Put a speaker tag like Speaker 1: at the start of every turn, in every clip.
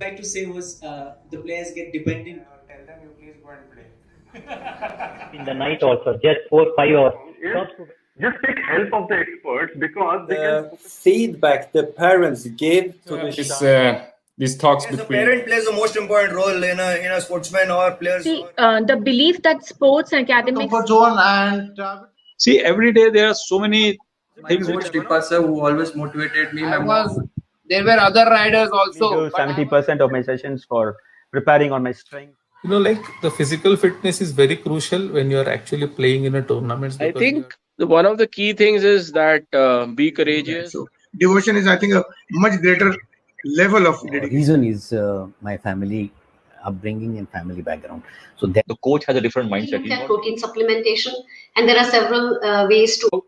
Speaker 1: Tried to say was the players get dependent.
Speaker 2: Tell them you please go and play.
Speaker 3: In the night also, just 4 5 hours.
Speaker 4: Yes, just take help of the experts because they can.
Speaker 5: The feedback the parents give to the
Speaker 2: These talks
Speaker 6: Yes, the
Speaker 2: between
Speaker 6: parent plays the most important role in a sportsman or players.
Speaker 7: See, the belief that sports academics.
Speaker 8: comfort zone and
Speaker 9: See, every day there are so many things
Speaker 10: coach Tipa sir, who always motivated me.
Speaker 11: There were other riders also.
Speaker 12: 70% of my sessions for preparing on my strength.
Speaker 13: Like the physical fitness is very crucial when you are actually playing in a tournament.
Speaker 14: I think one of the key things is that be courageous.
Speaker 8: So devotion is, I think, a much greater level of dedication.
Speaker 15: Reason is my family upbringing and family background. So that
Speaker 16: the coach has a different mindset.
Speaker 17: That protein supplementation, and there are several ways to.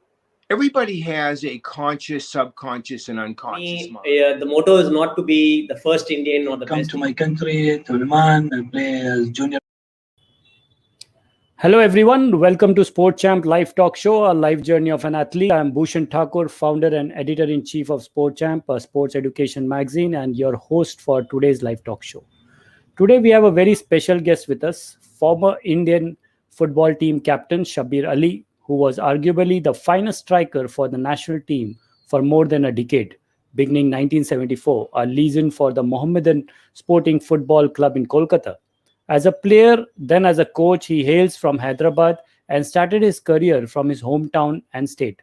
Speaker 18: Everybody has a conscious, subconscious, and unconscious mind.
Speaker 1: The motto is not to be the first Indian or the
Speaker 19: come
Speaker 1: best.
Speaker 19: to my country, to Viman, and play as junior.
Speaker 20: Hello everyone, welcome to Sport Champ Live Talk Show, a live journey of an athlete. I am Bhushan Thakur, founder and editor-in-chief of Sport Champ, a sports education magazine, and your host for today's live talk show. Today we have a very special guest with us, former Indian football team captain Shabbir Ali, who was arguably the finest striker for the national team for more than a decade, beginning 1974, a legend for the Mohammedan Sporting Football Club in Kolkata. As a player, then as a coach, he hails from Hyderabad and started his career from his hometown and state.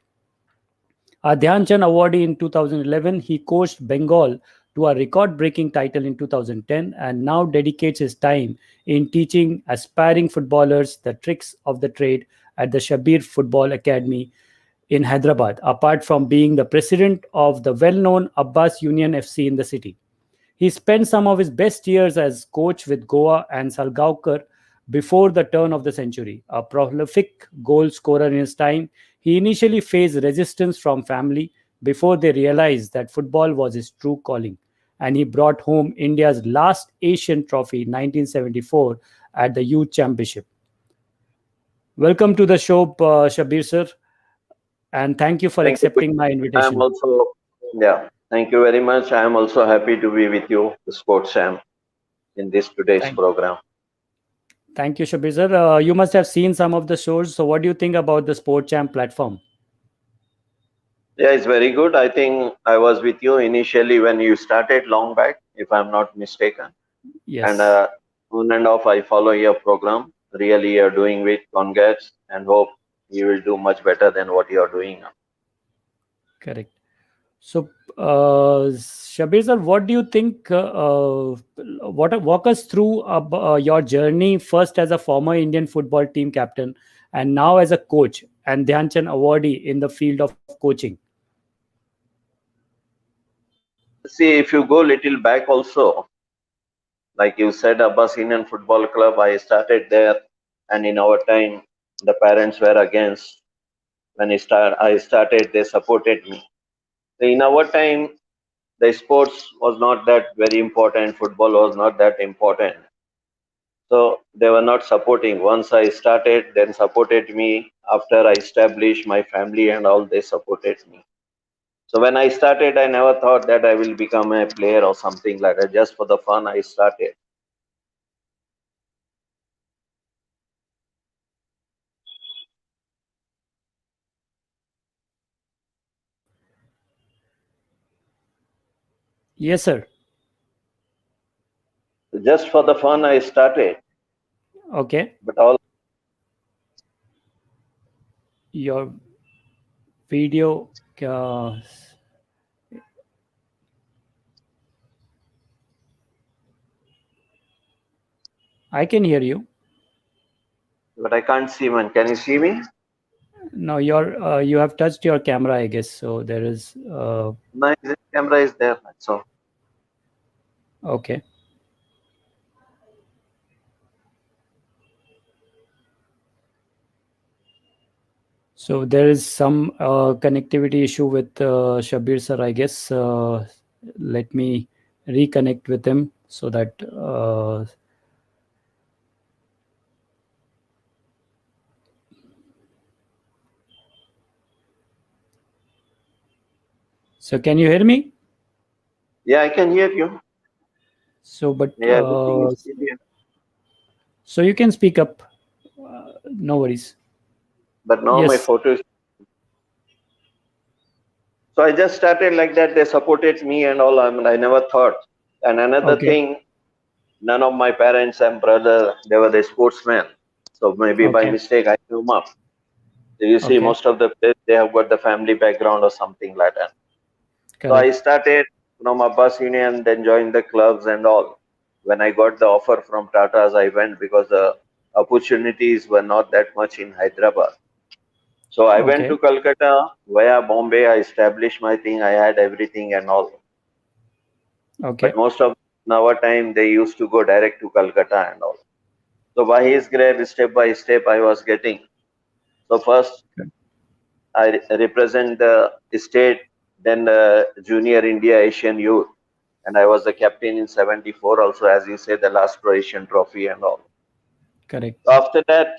Speaker 20: A Dhyanchand Awardee in 2011, he coached Bengal to a record-breaking title in 2010 and now dedicates his time in teaching aspiring footballers the tricks of the trade at the Shabbir Football Academy in Hyderabad, apart from being the president of the well-known Abbas Union FC in the city. He spent some of his best years as coach with Goa and Salgaonkar before the turn of the century. A prolific goal scorer in his time, he initially faced resistance from family before they realized that football was his true calling, and he brought home India's last Asian trophy in 1974 at the Youth Championship. Welcome to the show, Shabbir sir, and thank you for accepting my invitation.
Speaker 7: Thank you very much. I am also happy to be with you, the Sports Champ, in this today's program.
Speaker 20: Thank you, Shabbir sir. You must have seen some of the shows. So what do you think about the Sport Champ platform?
Speaker 7: Yeah, it's very good. I think I was with you initially when you started long back, if I'm not mistaken.
Speaker 20: Yes.
Speaker 7: And on and off, I follow your program. Really, you're doing with congrats and hope you will do much better than what you're doing now.
Speaker 20: Correct. So, Shabbir sir, what do you think? Walk us through your journey first as a former Indian football team captain and now as a coach and Dhyanchand Awardee in the field of coaching.
Speaker 7: See, if you go little back also, like you said, Abbas Indian Football Club, I started there, and in our time, the parents were against. When I started, they supported me. In our time, the sports was not that very important. Football was not that important. So they were not supporting. Once I started, then supported me. After I established my family and all, they supported me. So when I started, I never thought that I will become a player or something like that. Just for the fun, I started.
Speaker 20: Yes, sir.
Speaker 7: Just for the fun, I started.
Speaker 20: Okay.
Speaker 7: But all
Speaker 20: your video. I can hear you.
Speaker 7: But I can't see, man. Can you see me?
Speaker 20: No, you have touched your camera, I guess. So there is.
Speaker 7: My camera is there. So.
Speaker 20: Okay. So there is some connectivity issue with Shabbir sir, I guess. Let me reconnect with him so that. So can you hear me?
Speaker 7: Yeah, I can hear you.
Speaker 20: So, but
Speaker 7: Yeah, everything is serious.
Speaker 20: so you can speak up. No worries.
Speaker 7: But now my
Speaker 20: Yes.
Speaker 7: photos. So I just started like that. They supported me and all. I never thought. And another
Speaker 20: Okay.
Speaker 7: thing, none of my parents and brother, they were the sportsmen. So maybe by
Speaker 20: Okay.
Speaker 7: mistake I came up. So you see,
Speaker 20: Okay.
Speaker 7: most of the players, they have got the family background or something like that. So I
Speaker 20: Correct.
Speaker 7: started from Abbas Union, then joined the clubs and all. When I got the offer from Tata's, I went because the opportunities were not that much in Hyderabad. So I went
Speaker 20: Okay.
Speaker 7: to Calcutta via Bombay. I established my thing. I had everything and all.
Speaker 20: Okay.
Speaker 7: But most of our time, they used to go direct to Calcutta and all. So by his grace, step by step, I was getting. So first, I represent the state, then the Junior India Asian Youth. And I was the captain in 74 also, as you say, the last Pro Asian trophy and all.
Speaker 20: Correct.
Speaker 7: After that,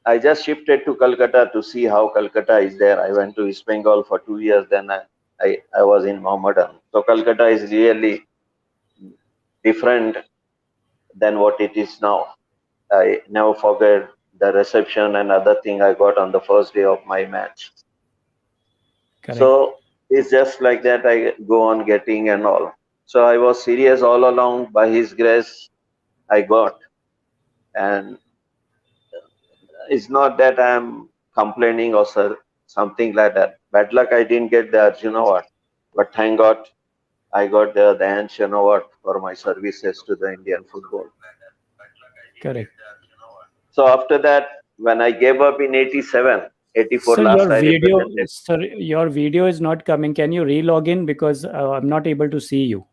Speaker 7: I just shifted to Calcutta to see how Calcutta is there. I went to East Bengal for 2 years, then I was in Mohammedan. So Calcutta is really different than what it is now. I never forget the reception and other thing I got on the first day of my match.
Speaker 20: Correct.
Speaker 7: So it's just like that I go on getting and all. So I was serious all along. By his grace, I got. And it's not that I'm complaining or something like that. Bad luck, I didn't get the Arjuna Award. But thank God, I got the Dhyanchand Award for my services to the Indian football.
Speaker 20: Correct.
Speaker 7: So after that, when I gave up in 87, 84
Speaker 20: So
Speaker 7: last
Speaker 20: your
Speaker 7: I
Speaker 20: video,
Speaker 7: represented.
Speaker 20: sir, your video is not coming. Can you re-log in, because I'm not able to see you.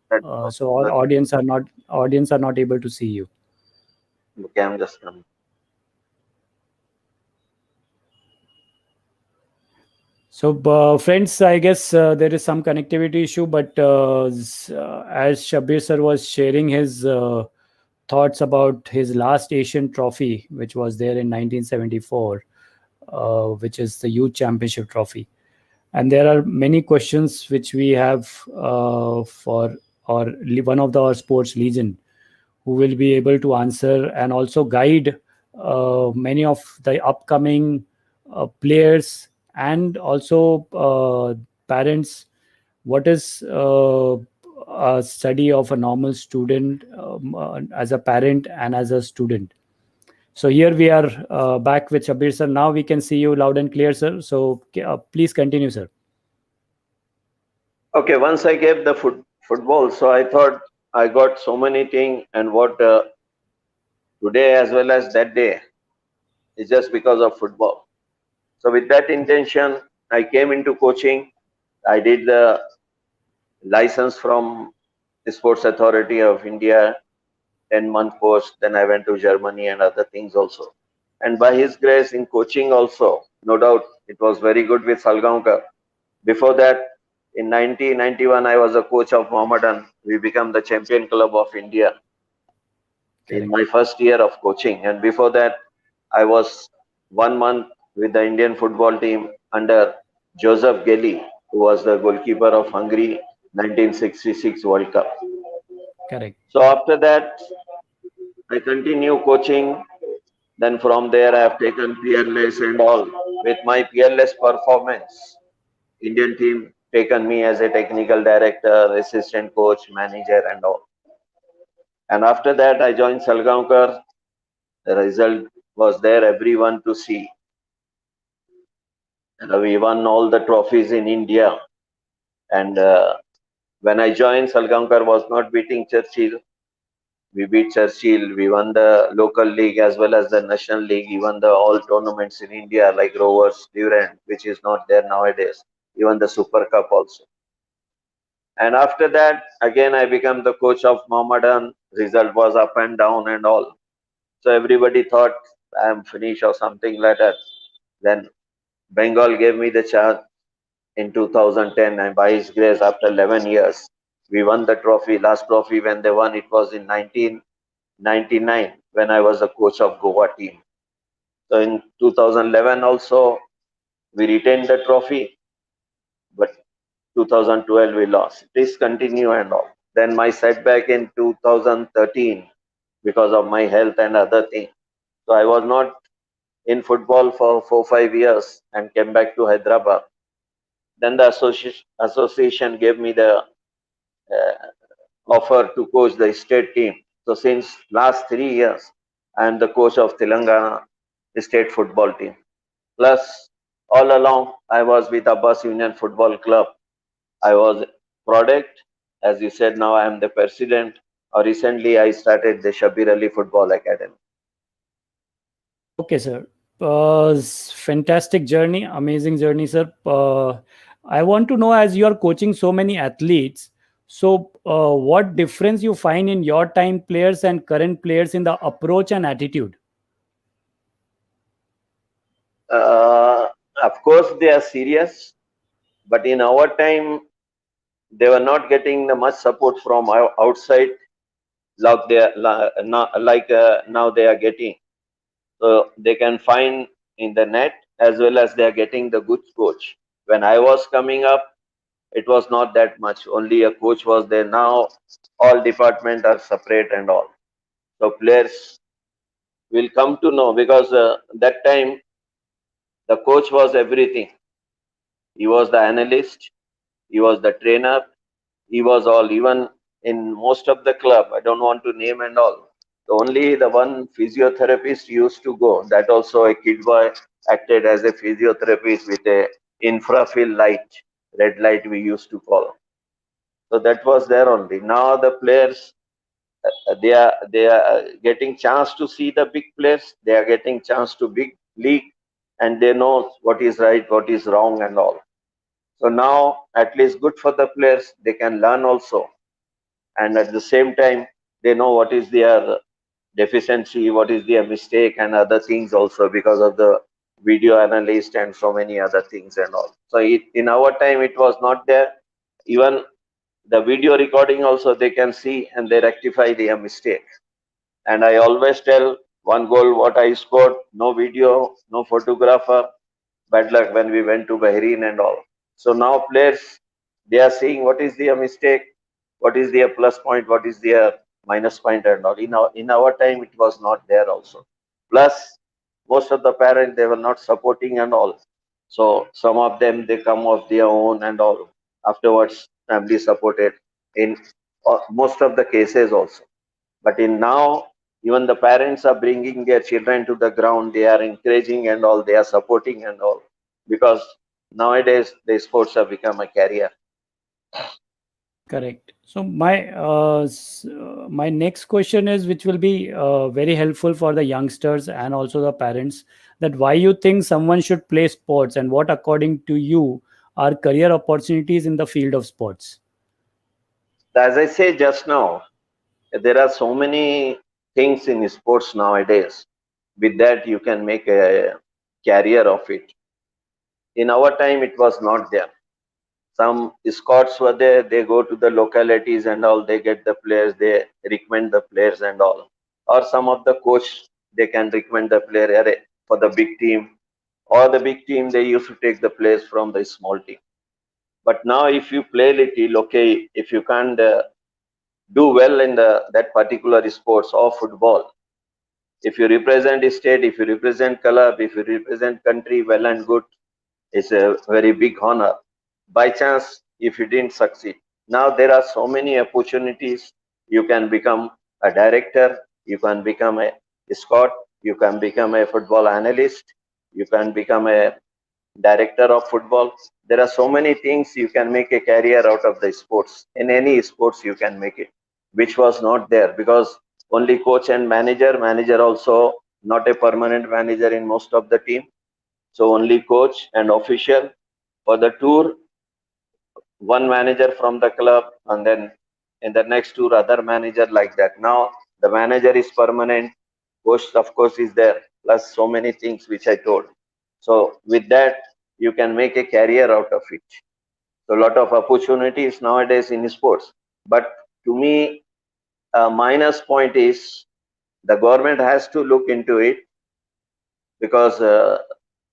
Speaker 20: So all audience are not able to see you.
Speaker 7: Okay, I'm just coming.
Speaker 20: So, friends, I guess there is some connectivity issue, but as Shabbir sir was sharing his thoughts about his last Asian trophy, which was there in 1974, which is the Youth Championship Trophy. And there are many questions which we have for one of our sports legion, who will be able to answer and also guide many of the upcoming players and also parents. What is a study of a normal student as a parent and as a student? So here we are back with Shabbir sir. Now we can see you loud and clear, sir. So please continue, sir.
Speaker 7: Okay, once I gave the football, so I thought I got so many things, and what today as well as that day is just because of football. So with that intention, I came into coaching. I did the license from the Sports Authority of India, 10-month course. Then I went to Germany and other things also. And by his grace in coaching also, no doubt, it was very good with Salgaonkar. Before that, in 1991, I was a coach of Mohammedan. We became the champion club of India in my first year of coaching. And before that, I was 1 month with the Indian football team under Joseph Gelly, who was the goalkeeper of Hungary 1966 World Cup.
Speaker 20: Correct.
Speaker 7: So after that, I continue coaching. Then from there, I have taken peerless and all. With my peerless performance, Indian team taken me as a technical director, assistant coach, manager, and all. And after that, I joined Salgaonkar. The result was there, everyone to see. And we won all the trophies in India. And when I joined, Salgaonkar was not beating Churchill. We beat Churchill. We won the local league as well as the national league. We won the all tournaments in India like Rovers, Durand, which is not there nowadays. Even the Super Cup also. And after that, again, I became the coach of Mohammedan. Result was up and down and all. So everybody thought I'm finished or something like that. Then Bengal gave me the chance in 2010, and by his grace, after 11 years, we won the trophy. Last trophy when they won, it was in 1999 when I was the coach of Goa team. So in 2011 also, we retained the trophy, but 2012 we lost. Please continue and all. Then my setback in 2013 because of my health and other things. So I was not in football for 4-5 years and came back to Hyderabad. Then the association gave me the offer to coach the state team. So since last 3 years, I am the coach of Telangana state football team. Plus, all along, I was with Abbas Union Football Club. I was product, as you said. Now I am the president. Recently, I started the Shabbir Ali Football Academy.
Speaker 20: Okay, sir. Fantastic journey, amazing journey, sir. I want to know, as you are coaching so many athletes, so what difference you find in your time players and current players in the approach and attitude?
Speaker 7: Of course, they are serious, but in our time, they were not getting the much support from outside, like now they are getting. So they can find in the net, as well as they are getting the good coach. When I was coming up, it was not that much. Only a coach was there. Now all departments are separate and all. So players will come to know, because that time the coach was everything. He was the analyst, he was the trainer, he was all. Even in most of the club, I don't want to name and all, only the one physiotherapist used to go. That also a kid boy acted as a physiotherapist with a infrafield light, red light we used to call. So that was there only. Now the players, they are getting chance to see the big players. They are getting chance to big league, and they know what is right, what is wrong, and all. So now, at least good for the players. They can learn also, and at the same time, they know what is their deficiency, what is their mistake, and other things also, because of the video analyst and so many other things and all. So in our time, it was not there. Even the video recording also they can see, and they rectify their mistake. And I always tell, one goal what I scored, no video, no photographer. Bad luck when we went to Bahrain and all. So now players, they are seeing what is their mistake, what is their plus point, what is their minus point and all. In our time, it was not there also. Plus, most of the parents, they were not supporting and all. So some of them, they come of their own and all. Afterwards, family supported in most of the cases also. But in now, even the parents are bringing their children to the ground. They are encouraging and all. They are supporting and all. Because nowadays, the sports have become a career.
Speaker 20: Correct. So my next question is, which will be very helpful for the youngsters and also the parents, that why you think someone should play sports, and what according to you are career opportunities in the field of sports?
Speaker 7: As I say just now, there are so many things in sports nowadays. With that, you can make a career of it. In our time, it was not there. Some scouts were there, they go to the localities and all, they get the players, they recommend the players and all. Or some of the coach, they can recommend the player for the big team. Or the big team, they used to take the players from the small team. But now if you play little, okay, if you can't do well in that particular sports or football, if you represent a state, if you represent club, if you represent country, well and good, it's a very big honor. By chance, if you didn't succeed, now there are so many opportunities. You can become a director, you can become a scout, you can become a football analyst, you can become a director of football. There are so many things you can make a career out of the sports. In any sports, you can make it, which was not there, because only coach and manager also not a permanent manager in most of the team. So only coach and official. For the tour, one manager from the club, and then in the next tour, other manager, like that. Now the manager is permanent, coach of course is there, plus so many things which I told. So with that, you can make a career out of it. So a lot of opportunities nowadays in sports. But to me, a minus point is the government has to look into it, because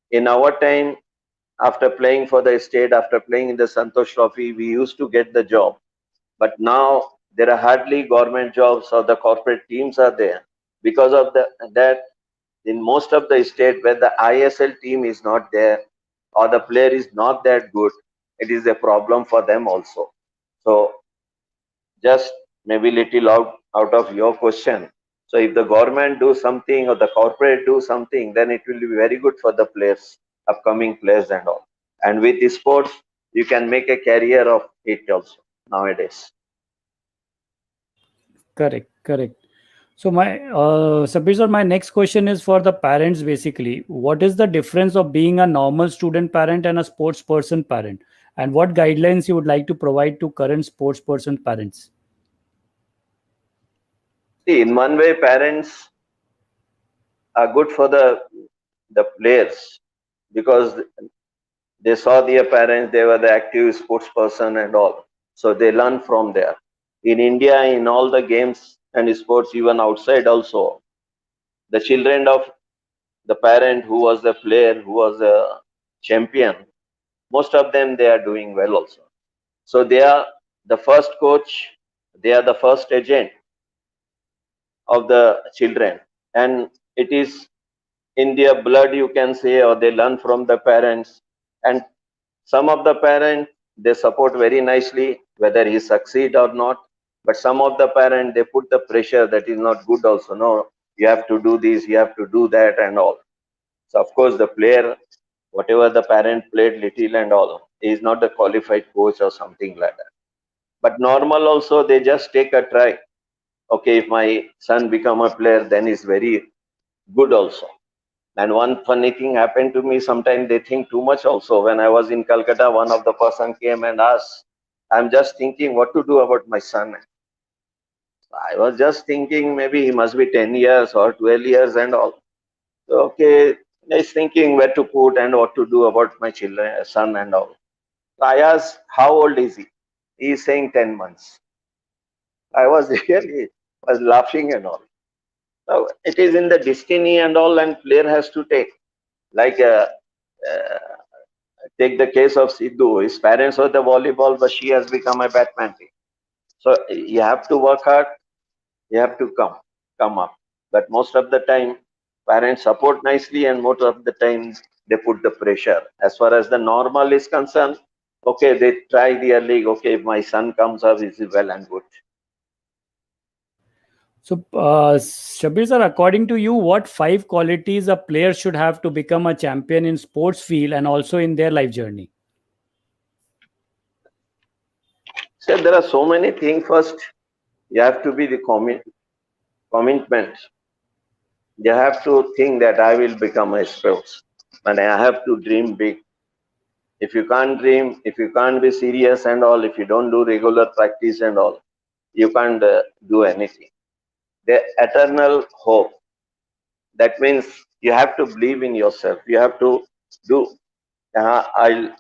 Speaker 7: in our time, after playing for the state, after playing in the Santosh Trophy, we used to get the job. But now there are hardly government jobs or the corporate teams are there. Because of that, in most of the state where the ISL team is not there or the player is not that good, it is a problem for them also. So just maybe little out of your question. So if the government do something or the corporate do something, then it will be very good for the players, upcoming players and all. And with the sports, you can make a career of it also nowadays.
Speaker 20: Correct. So my Sabir sir, my next question is for the parents basically. What is the difference of being a normal student parent and a sports person parent? And what guidelines you would like to provide to current sports person parents?
Speaker 7: See, in one way, parents are good for the players because they saw their parents, they were the active sports person and all. So they learn from there. In India, in all the games and sports, even outside also, the children of the parent who was the player, who was a champion, most of them, they are doing well also. So they are the first coach, they are the first agent of the children. And it is in their blood, you can say, or they learn from the parents. And some of the parents, they support very nicely, whether he succeed or not. But some of the parents, they put the pressure that is not good also. No, you have to do this, you have to do that and all. So of course, the player, whatever the parent played little and all, he is not a qualified coach or something like that. But normal also, they just take a try. Okay, if my son become a player, then he's very good also. And one funny thing happened to me. Sometimes they think too much also. When I was in Calcutta, one of the person came and asked, I'm just thinking what to do about my son. I was just thinking maybe he must be 10 years or 12 years and all. So, okay, he's thinking where to put and what to do about my son and all. So I asked, how old is he? He is saying 10 months. I was really laughing and all. So it is in the destiny and all, and player has to take. Like take the case of Sidhu. His parents were the volleyball, but she has become a Batman. So you have to work hard. You have to come up. But most of the time, parents support nicely, and most of the time they put the pressure. As far as the normal is concerned, okay, they try their league. Okay, if my son comes up, is well and good.
Speaker 20: So, Shabbir sir, according to you, what 5 qualities a player should have to become a champion in sports field and also in their life journey?
Speaker 7: So there are so many things. First, you have to be the commitment. You have to think that I will become a sports, and I have to dream big. If you can't dream, if you can't be serious and all, if you don't do regular practice and all, you can't do anything. The eternal hope. That means you have to believe in yourself. You have to do, I'll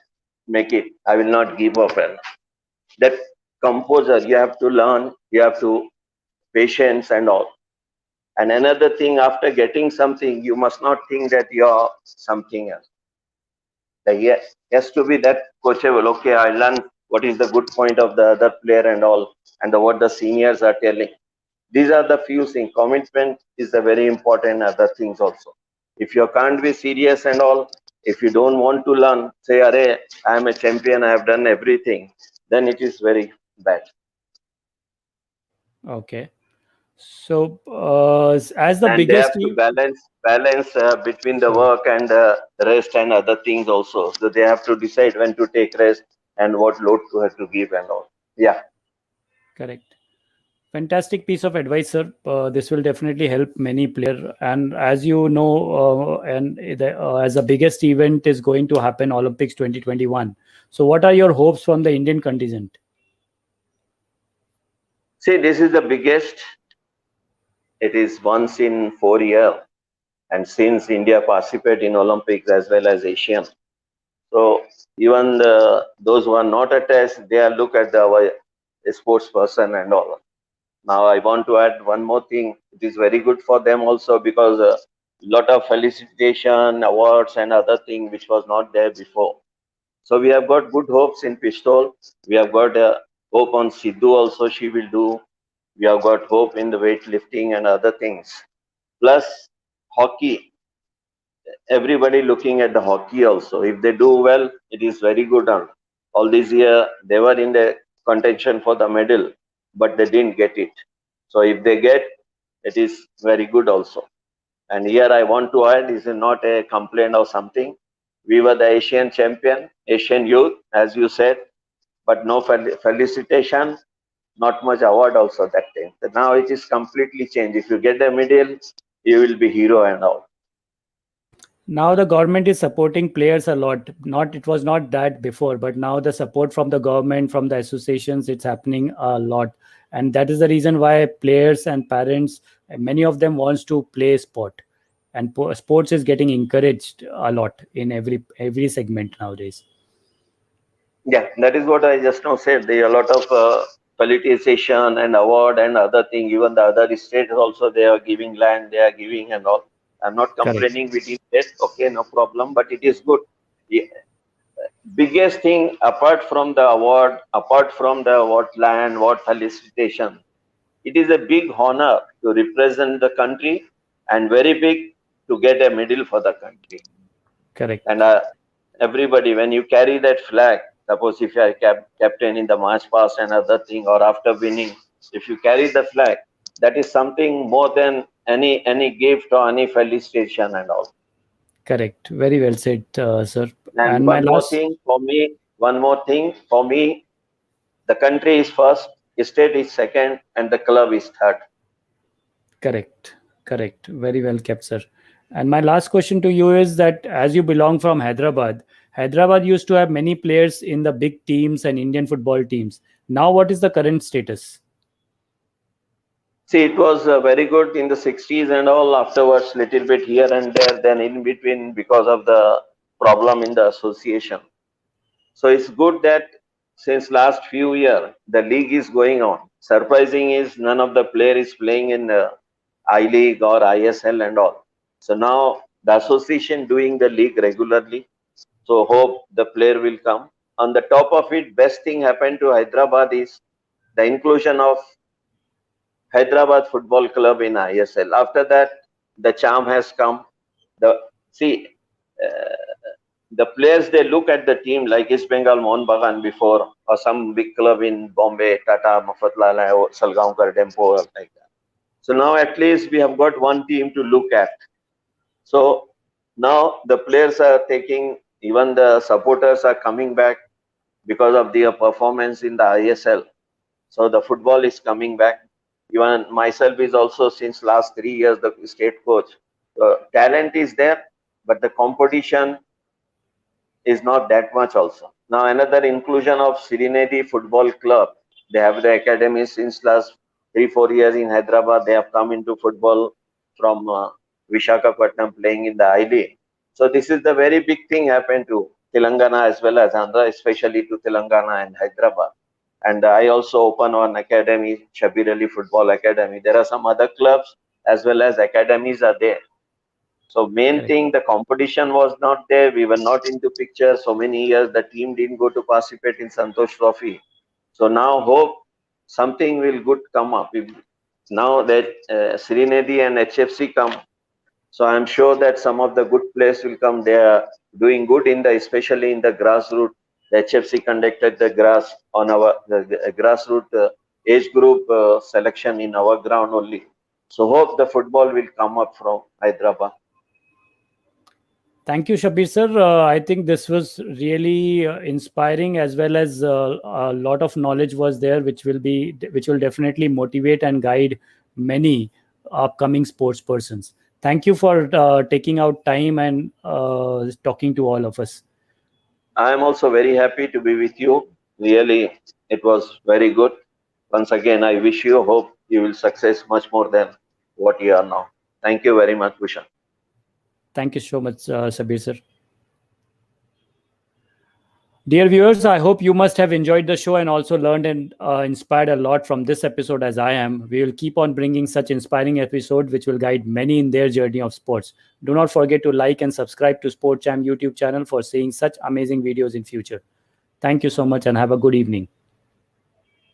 Speaker 7: make it. I will not give up. And that composure, you have to learn, you have to patience and all. And another thing, after getting something, you must not think that you're something else. There has to be that coachable. Okay, I learn what is the good point of the other player and all, and what the seniors are telling. These are the few things. Commitment is a very important other things also. If you can't be serious and all, if you don't want to learn, say, Arey, I am a champion, I have done everything, then it is very bad.
Speaker 20: Okay. So, as the
Speaker 7: and
Speaker 20: biggest
Speaker 7: they have to balance between the work and rest and other things also. So they have to decide when to take rest and what load to have to give and all. Yeah.
Speaker 20: Correct. Fantastic piece of advice, sir. This will definitely help many players. And as you know, as the biggest event is going to happen, Olympics 2021. So, what are your hopes from the Indian contingent?
Speaker 7: See, this is the biggest. It is once in 4 years, and since India participate in Olympics as well as Asian, so even those who are not attached, they are look at our sports person and all. Now I want to add one more thing. It is very good for them also because a lot of felicitation, awards and other things which was not there before. So we have got good hopes in pistol. We have got hope on Sidhu also, she will do. We have got hope in the weightlifting and other things. Plus, hockey. Everybody looking at the hockey also. If they do well, it is very good. All this year, they were in the contention for the medal, but they didn't get it. So if they get, it is very good also. And here I want to add, this is not a complaint or something. We were the Asian champion, Asian youth, as you said, but no felicitation, not much award also that time. But now it is completely changed. If you get a medal, you will be hero and all.
Speaker 20: Now the government is supporting players a lot. It was not that before, but now the support from the government, from the associations, it's happening a lot. And that is the reason why players and parents, many of them wants to play sport. And sports is getting encouraged a lot in every segment nowadays.
Speaker 7: Yeah, that is what I just now said. There are a lot of politician and award and other thing. Even the other states also, they are giving land, they are giving and all. I'm not complaining with it. Okay, no problem. But it is good. Yeah. Biggest thing apart from the award, apart from the what land, what felicitation, it is a big honor to represent the country and very big to get a medal for the country.
Speaker 20: Correct.
Speaker 7: And everybody, when you carry that flag, suppose if you are captain in the march past and other thing, or after winning, if you carry the flag, that is something more than any gift or any felicitation and all.
Speaker 20: Correct. Very well said, sir.
Speaker 7: And one more thing for me, the country is first, state is second, and the club is third.
Speaker 20: Correct. Very well kept, sir. And my last question to you is that as you belong from Hyderabad used to have many players in the big teams and Indian football teams. Now, what is the current status?
Speaker 7: See, it was very good in the 60s and all. Afterwards, little bit here and there. Then in between, because of the problem in the association. So it's good that since last few years, the league is going on. Surprising is none of the player is playing in the I-League or ISL and all. So now the association doing the league regularly. So hope the player will come. On the top of it, best thing happened to Hyderabad is the inclusion of Hyderabad Football Club in ISL. After that, the charm has come. The players, they look at the team like East Bengal Mohun Bagan before, or some big club in Bombay, Tata, Mafatlal, or Salgaonkar, Dempo, like that. So now at least we have got one team to look at. So now the players are taking, even the supporters are coming back because of their performance in the ISL. So the football is coming back. Even myself is also since last 3 years the state coach. Talent is there, but the competition is not that much also. Now another inclusion of Serenity Football Club. They have the academy since last 3-4 years in Hyderabad. They have come into football from Visakhapatnam playing in the I-League. So this is the very big thing happened to Telangana as well as Andhra, especially to Telangana and Hyderabad. And I also open one academy, Shabbir Football Academy. There are some other clubs as well as academies are there. So main thing, the competition was not there. We were not into picture. So many years, the team didn't go to participate in Santosh Trophy. So now hope something will good come up. Now that Serenity and HFC come, so I'm sure that some of the good players will come. They are doing good in the, especially in the grassroots. The HFC conducted the grassroots age group selection in our ground only. So hope the football will come up from Hyderabad.
Speaker 20: Thank you, Shabbir sir. I think this was really inspiring, as well as a lot of knowledge was there, which will definitely motivate and guide many upcoming sports persons. Thank you for taking out time and talking to all of us.
Speaker 7: I am also very happy to be with you. Really, it was very good. Once again, I wish you, hope you will success much more than what you are now. Thank you very much, Bhushan.
Speaker 20: Thank you so much, Shabbir sir. Dear viewers, I hope you must have enjoyed the show and also learned and inspired a lot from this episode as I am. We will keep on bringing such inspiring episodes which will guide many in their journey of sports. Do not forget to like and subscribe to Sport Champ YouTube channel for seeing such amazing videos in future. Thank you so much and have a good evening.